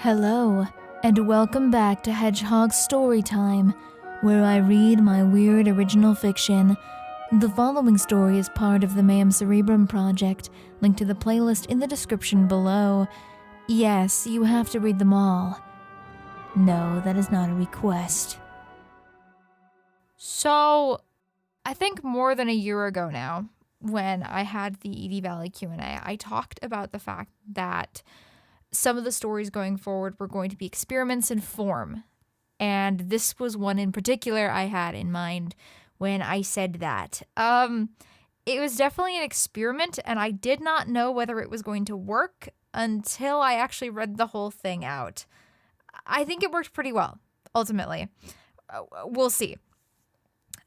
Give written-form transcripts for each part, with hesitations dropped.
Hello, and welcome back to Hedgehog Storytime, where I read my weird original fiction. The following story is part of the Mayhem Cerebrum project, linked to the playlist in the description below. Yes, you have to read them all. No, that is not a request. So, I think more than a year ago now, when I had the Edie Valley Q&A, I talked about the fact that some of the stories going forward were going to be experiments in form. And this was one in particular I had in mind when I said that. It was definitely an experiment, and I did not know whether it was going to work until I actually read the whole thing out. I think it worked pretty well, ultimately. We'll see.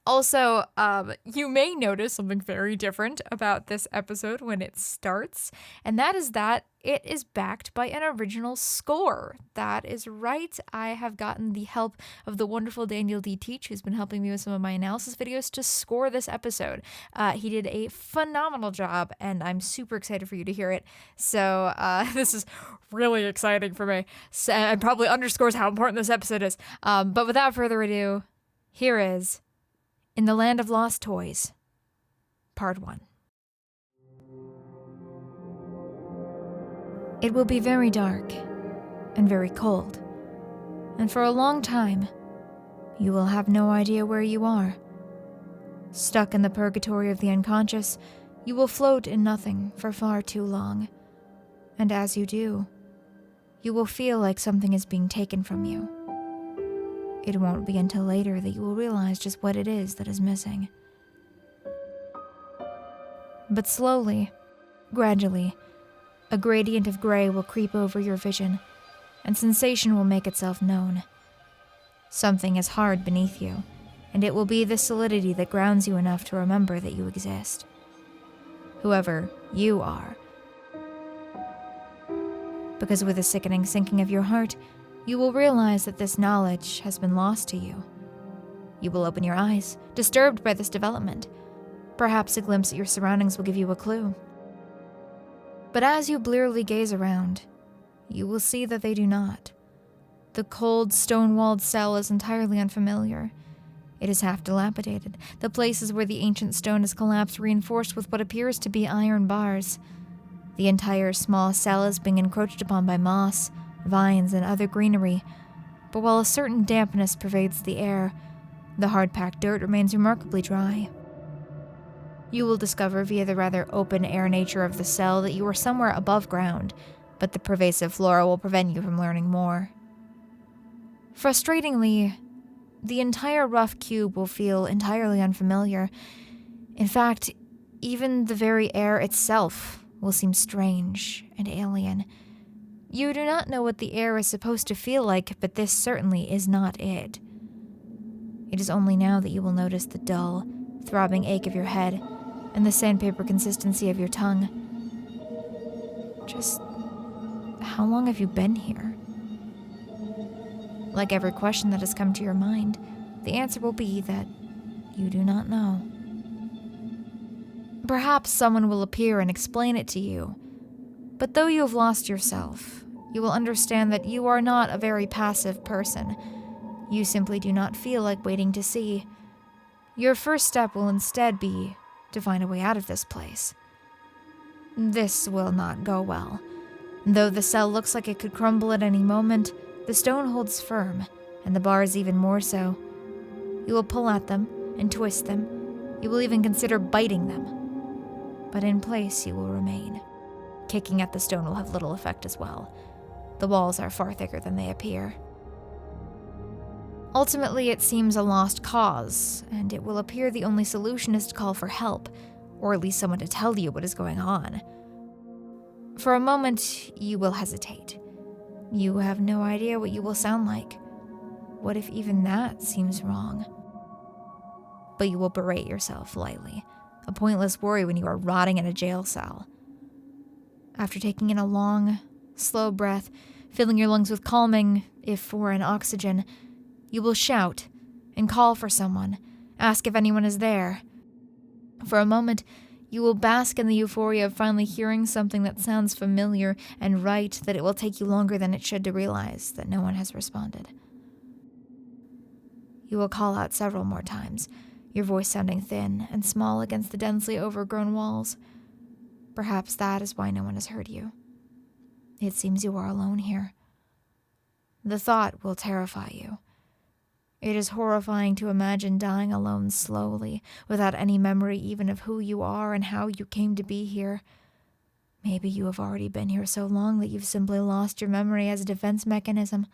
Also, you may notice something very different about this episode when it starts, and that is that it is backed by an original score. That is right. I have gotten the help of the wonderful Daniel D. Teach, who's been helping me with some of my analysis videos, to score this episode. He did a phenomenal job, and I'm super excited for you to hear it. So this is really exciting for me, and probably underscores how important this episode is. But without further ado, here is In the Land of Lost Toys, Part 1. It will be very dark and very cold, and for a long time, you will have no idea where you are. Stuck in the purgatory of the unconscious, you will float in nothing for far too long, and as you do, you will feel like something is being taken from you. It won't be until later that you will realize just what it is that is missing. But slowly, gradually, a gradient of gray will creep over your vision, and sensation will make itself known. Something is hard beneath you, and it will be the solidity that grounds you enough to remember that you exist. Whoever you are. Because with a sickening sinking of your heart, you will realize that this knowledge has been lost to you. You will open your eyes, disturbed by this development. Perhaps a glimpse at your surroundings will give you a clue. But as you blearily gaze around, you will see that they do not. The cold, stone-walled cell is entirely unfamiliar. It is half dilapidated, the places where the ancient stone has collapsed reinforced with what appears to be iron bars. The entire small cell is being encroached upon by moss, vines, and other greenery, but while a certain dampness pervades the air, the hard-packed dirt remains remarkably dry. You will discover via the rather open-air nature of the cell that you are somewhere above ground, but the pervasive flora will prevent you from learning more. Frustratingly, the entire rough cube will feel entirely unfamiliar. In fact, even the very air itself will seem strange and alien. You do not know what the air is supposed to feel like, but this certainly is not it. It is only now that you will notice the dull, throbbing ache of your head and the sandpaper consistency of your tongue. Just how long have you been here? Like every question that has come to your mind, the answer will be that you do not know. Perhaps someone will appear and explain it to you, but though you have lost yourself, you will understand that you are not a very passive person. You simply do not feel like waiting to see. Your first step will instead be to find a way out of this place. This will not go well. Though the cell looks like it could crumble at any moment, the stone holds firm, and the bars even more so. You will pull at them and twist them. You will even consider biting them. But in place you will remain. Kicking at the stone will have little effect as well. The walls are far thicker than they appear. Ultimately, it seems a lost cause, and it will appear the only solution is to call for help, or at least someone to tell you what is going on. For a moment, you will hesitate. You have no idea what you will sound like. What if even that seems wrong? But you will berate yourself lightly, a pointless worry when you are rotting in a jail cell. After taking in a long, slow breath, filling your lungs with calming, if foreign, oxygen, you will shout and call for someone, ask if anyone is there. For a moment, You will bask in the euphoria of finally hearing something that sounds familiar and right, that it will take you longer than it should to realize that no one has responded. You will call out several more times, your voice sounding thin and small against the densely overgrown walls. Perhaps that is why no one has heard you. It seems you are alone here. The thought will terrify you. It is horrifying to imagine dying alone slowly, without any memory even of who you are and how you came to be here. Maybe you have already been here so long that you've simply lost your memory as a defense mechanism.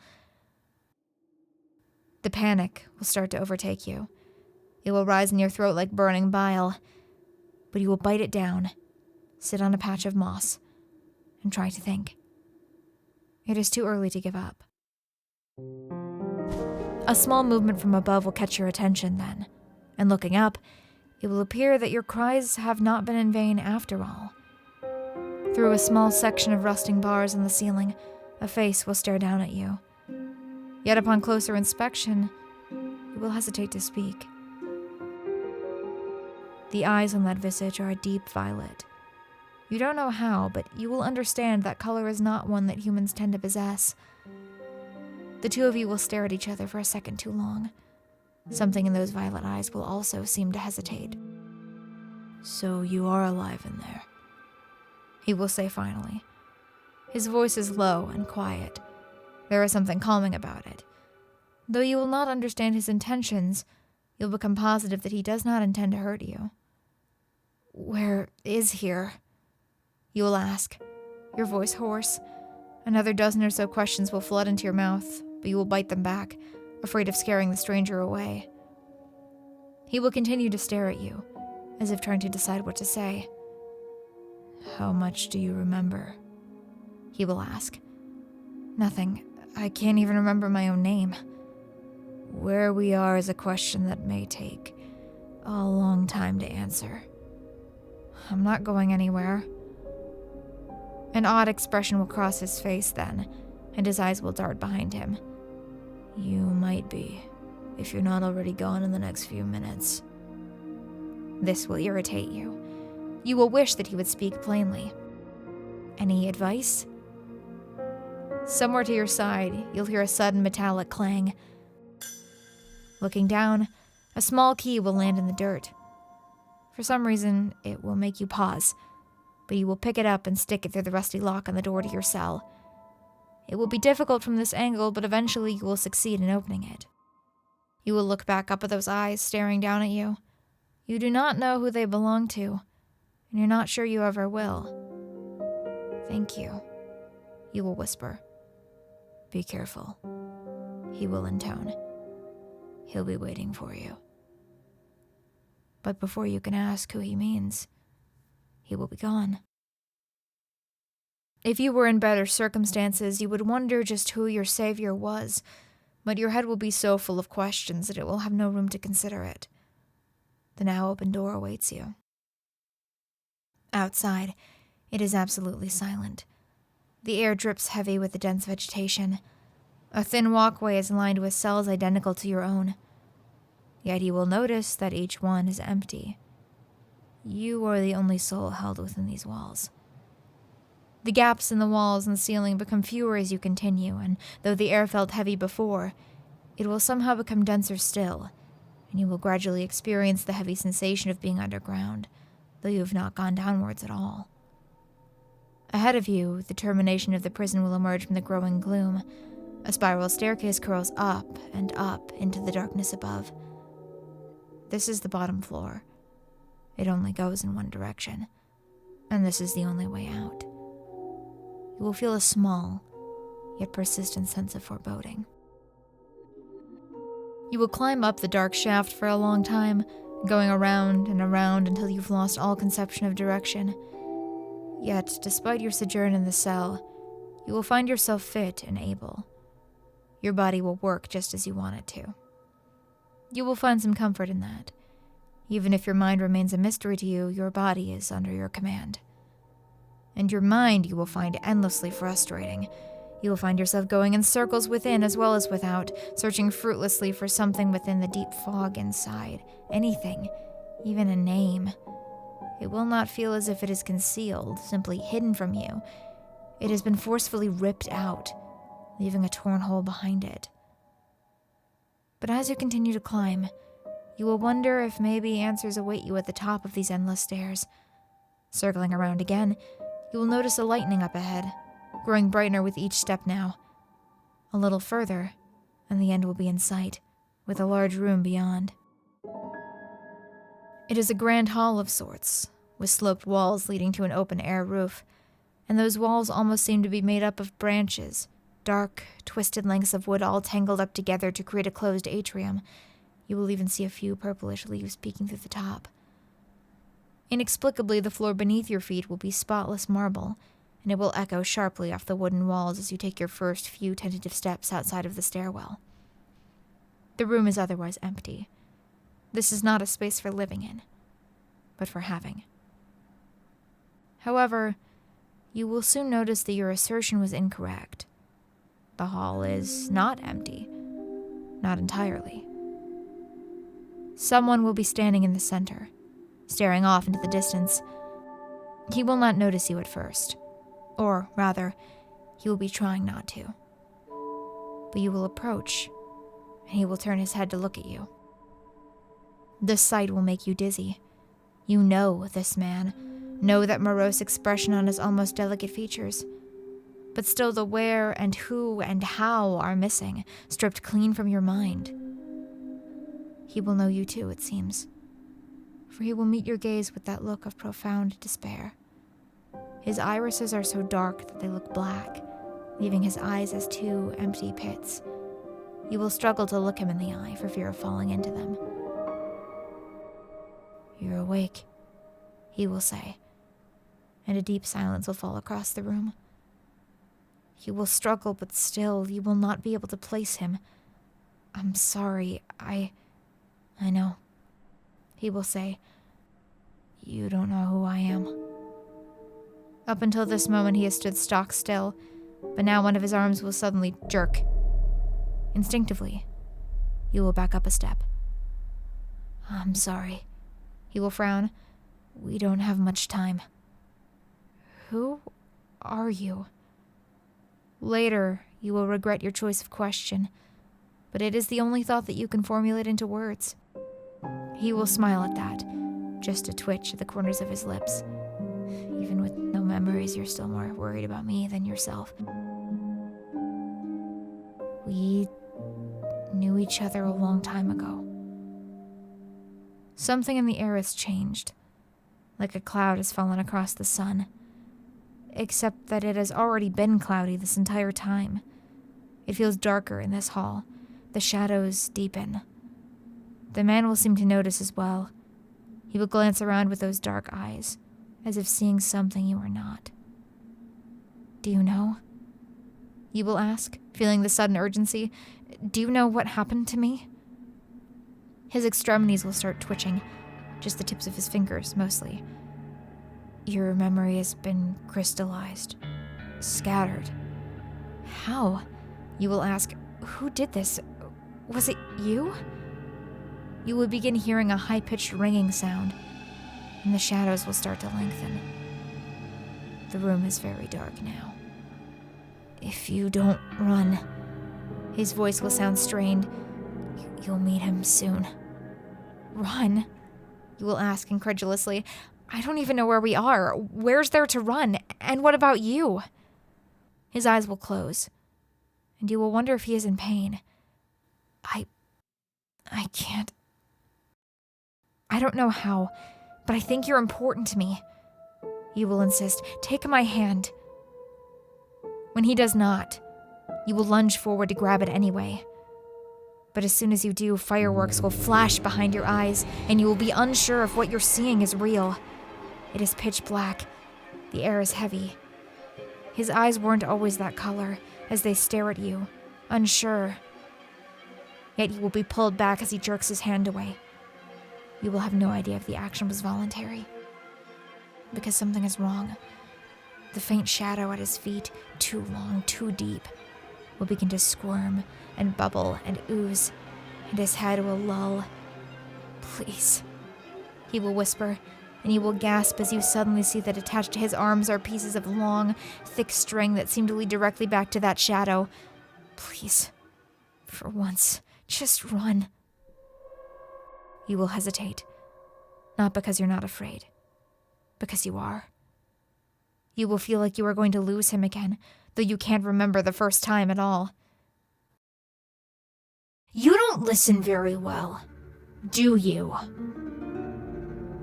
The panic will start to overtake you. It will rise in your throat like burning bile, but you will bite it down, sit on a patch of moss, and try to think. It is too early to give up. A small movement from above will catch your attention then, and looking up, it will appear that your cries have not been in vain after all. Through a small section of rusting bars on the ceiling, a face will stare down at you. Yet upon closer inspection, you will hesitate to speak. The eyes on that visage are a deep violet. You don't know how, but you will understand that color is not one that humans tend to possess. The two of you will stare at each other for a second too long. Something in those violet eyes will also seem to hesitate. "So you are alive in there," he will say finally. His voice is low and quiet. There is something calming about it. Though you will not understand his intentions, you'll become positive that he does not intend to hurt you. "Where is here?" you will ask, your voice hoarse. Another dozen or so questions will flood into your mouth, but you will bite them back, afraid of scaring the stranger away. He will continue to stare at you, as if trying to decide what to say. "How much do you remember?" he will ask. "Nothing. I can't even remember my own name." "Where we are is a question that may take a long time to answer." "I'm not going anywhere." An odd expression will cross his face then, and his eyes will dart behind him. "You might be, if you're not already gone in the next few minutes." This will irritate you. You will wish that he would speak plainly. Any advice? Somewhere to your side, you'll hear a sudden metallic clang. Looking down, a small key will land in the dirt. For some reason, it will make you pause, but you will pick it up and stick it through the rusty lock on the door to your cell. It will be difficult from this angle, but eventually you will succeed in opening it. You will look back up at those eyes staring down at you. You do not know who they belong to, and you're not sure you ever will. "Thank you," you will whisper. "Be careful," he will intone. "He'll be waiting for you." But before you can ask who he means, he will be gone. If you were in better circumstances, you would wonder just who your savior was, but your head will be so full of questions that it will have no room to consider it. The now open door awaits you. Outside, it is absolutely silent. The air drips heavy with the dense vegetation. A thin walkway is lined with cells identical to your own. Yet you will notice that each one is empty. You are the only soul held within these walls. The gaps in the walls and ceiling become fewer as you continue, and though the air felt heavy before, it will somehow become denser still, and you will gradually experience the heavy sensation of being underground, though you have not gone downwards at all. Ahead of you, the termination of the prison will emerge from the growing gloom. A spiral staircase curls up and up into the darkness above. This is the bottom floor. It only goes in one direction, and this is the only way out. You will feel a small, yet persistent sense of foreboding. You will climb up the dark shaft for a long time, going around and around until you've lost all conception of direction. Yet, despite your sojourn in the cell, you will find yourself fit and able. Your body will work just as you want it to. You will find some comfort in that. Even if your mind remains a mystery to you, your body is under your command. And your mind you will find endlessly frustrating. You will find yourself going in circles within as well as without, searching fruitlessly for something within the deep fog inside. Anything, even a name. It will not feel as if it is concealed, simply hidden from you. It has been forcefully ripped out, leaving a torn hole behind it. But as you continue to climb, you will wonder if maybe answers await you at the top of these endless stairs. Circling around again, you will notice a lightning up ahead, growing brighter with each step now. A little further, and the end will be in sight, with a large room beyond. It is a grand hall of sorts, with sloped walls leading to an open-air roof, and those walls almost seem to be made up of branches, dark, twisted lengths of wood all tangled up together to create a closed atrium. You will even see a few purplish leaves peeking through the top. Inexplicably, the floor beneath your feet will be spotless marble, and it will echo sharply off the wooden walls as you take your first few tentative steps outside of the stairwell. The room is otherwise empty. This is not a space for living in, but for having. However, you will soon notice that your assertion was incorrect. The hall is not empty. Not entirely. Someone will be standing in the center, staring off into the distance. He will not notice you at first. Or, rather, he will be trying not to. But you will approach, and he will turn his head to look at you. The sight will make you dizzy. You know this man, know that morose expression on his almost delicate features. But still the where and who and how are missing, stripped clean from your mind. He will know you too, it seems, for he will meet your gaze with that look of profound despair. His irises are so dark that they look black, leaving his eyes as two empty pits. You will struggle to look him in the eye for fear of falling into them. "You're awake," he will say, and a deep silence will fall across the room. You will struggle, but still, you will not be able to place him. "I'm sorry, I know," he will say. "You don't know who I am." Up until this moment, he has stood stock still, but now one of his arms will suddenly jerk. Instinctively, you will back up a step. "I'm sorry," he will frown. "We don't have much time." "Who are you?" Later, you will regret your choice of question, but it is the only thought that you can formulate into words. He will smile at that, just a twitch at the corners of his lips. "Even with no memories, you're still more worried about me than yourself." "We knew each other a long time ago." Something in the air has changed, like a cloud has fallen across the sun, except that it has already been cloudy this entire time. It feels darker in this hall. The shadows deepen. The man will seem to notice as well. He will glance around with those dark eyes, as if seeing something you are not. "Do you know?" you will ask, feeling the sudden urgency. "Do you know what happened to me?" His extremities will start twitching, just the tips of his fingers, mostly. "Your memory has been crystallized, scattered." "How?" you will ask. "Who did this? Was it you?" You will begin hearing a high-pitched ringing sound, and the shadows will start to lengthen. The room is very dark now. "If you don't run," his voice will sound strained, "you'll meet him soon." "Run?" you will ask incredulously. "I don't even know where we are. Where's there to run? And what about you?" His eyes will close, and you will wonder if he is in pain. I can't. I don't know how, but I think you're important to me," you will insist. "Take my hand." When he does not, you will lunge forward to grab it anyway. But as soon as you do, fireworks will flash behind your eyes, and you will be unsure if what you're seeing is real. It is pitch black. The air is heavy. His eyes weren't always that color, as they stare at you, unsure. Yet you will be pulled back as he jerks his hand away. You will have no idea if the action was voluntary. Because something is wrong. The faint shadow at his feet, too long, too deep, will begin to squirm and bubble and ooze, and his head will lull. "Please," he will whisper, and you will gasp as you suddenly see that attached to his arms are pieces of long, thick string that seem to lead directly back to that shadow. Please, for once, just run. You will hesitate, not because you're not afraid, because you are. You will feel like you are going to lose him again, though you can't remember the first time at all. You don't listen very well, do you?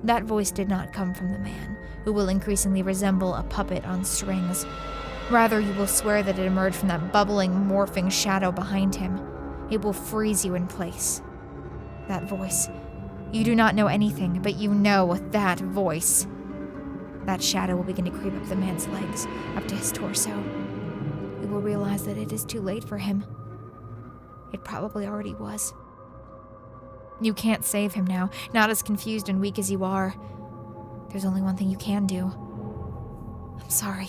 That voice did not come from the man, who will increasingly resemble a puppet on strings. Rather, you will swear that it emerged from that bubbling, morphing shadow behind him. It will freeze you in place. That voice. You do not know anything, but you know that voice. That shadow will begin to creep up the man's legs, up to his torso. You will realize that it is too late for him. It probably already was. You can't save him now, not as confused and weak as you are. There's only one thing you can do. I'm sorry,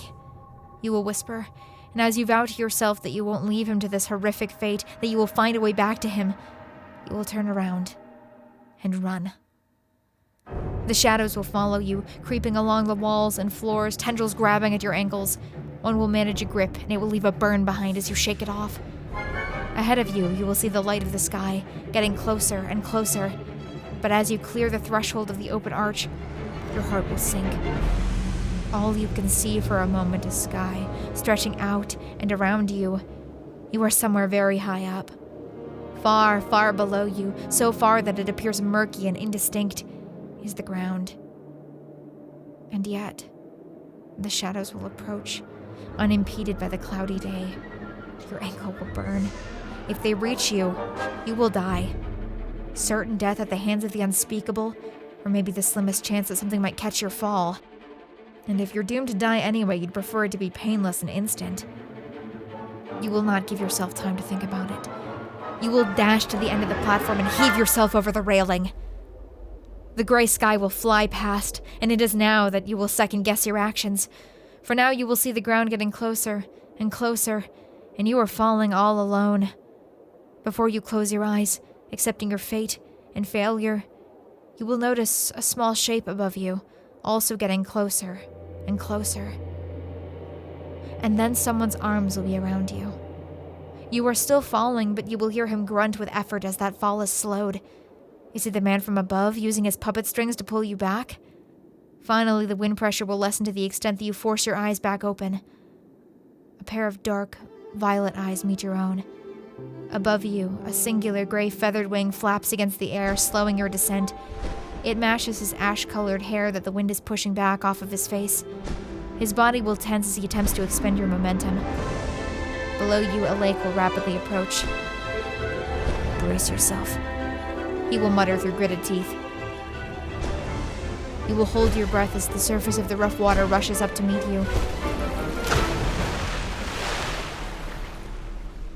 you will whisper, and as you vow to yourself that you won't leave him to this horrific fate, that you will find a way back to him, you will turn around and run. The shadows will follow you, creeping along the walls and floors, tendrils grabbing at your ankles. One will manage a grip, and it will leave a burn behind as you shake it off. Ahead of you, you will see the light of the sky, getting closer and closer. But as you clear the threshold of the open arch, your heart will sink. All you can see for a moment is sky, stretching out and around you. You are somewhere very high up. Far, far below you, so far that it appears murky and indistinct, is the ground. And yet, the shadows will approach, unimpeded by the cloudy day. Your ankle will burn. If they reach you, you will die. Certain death at the hands of the unspeakable, or maybe the slimmest chance that something might catch your fall. And if you're doomed to die anyway, you'd prefer it to be painless and instant. You will not give yourself time to think about it. You will dash to the end of the platform and heave yourself over the railing. The gray sky will fly past, and it is now that you will second-guess your actions. For now you will see the ground getting closer and closer, and you are falling all alone. Before you close your eyes, accepting your fate and failure, you will notice a small shape above you, also getting closer and closer. And then someone's arms will be around you. You are still falling, but you will hear him grunt with effort as that fall is slowed. Is it the man from above using his puppet strings to pull you back? Finally, the wind pressure will lessen to the extent that you force your eyes back open. A pair of dark, violet eyes meet your own. Above you, a singular gray feathered wing flaps against the air, slowing your descent. It mashes his ash-colored hair that the wind is pushing back off of his face. His body will tense as he attempts to expend your momentum. Below you, a lake will rapidly approach. Brace yourself, he will mutter through gritted teeth. You will hold your breath as the surface of the rough water rushes up to meet you.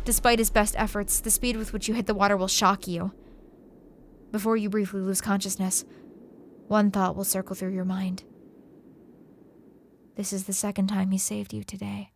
Despite his best efforts, the speed with which you hit the water will shock you. Before you briefly lose consciousness, one thought will circle through your mind. This is the second time he saved you today.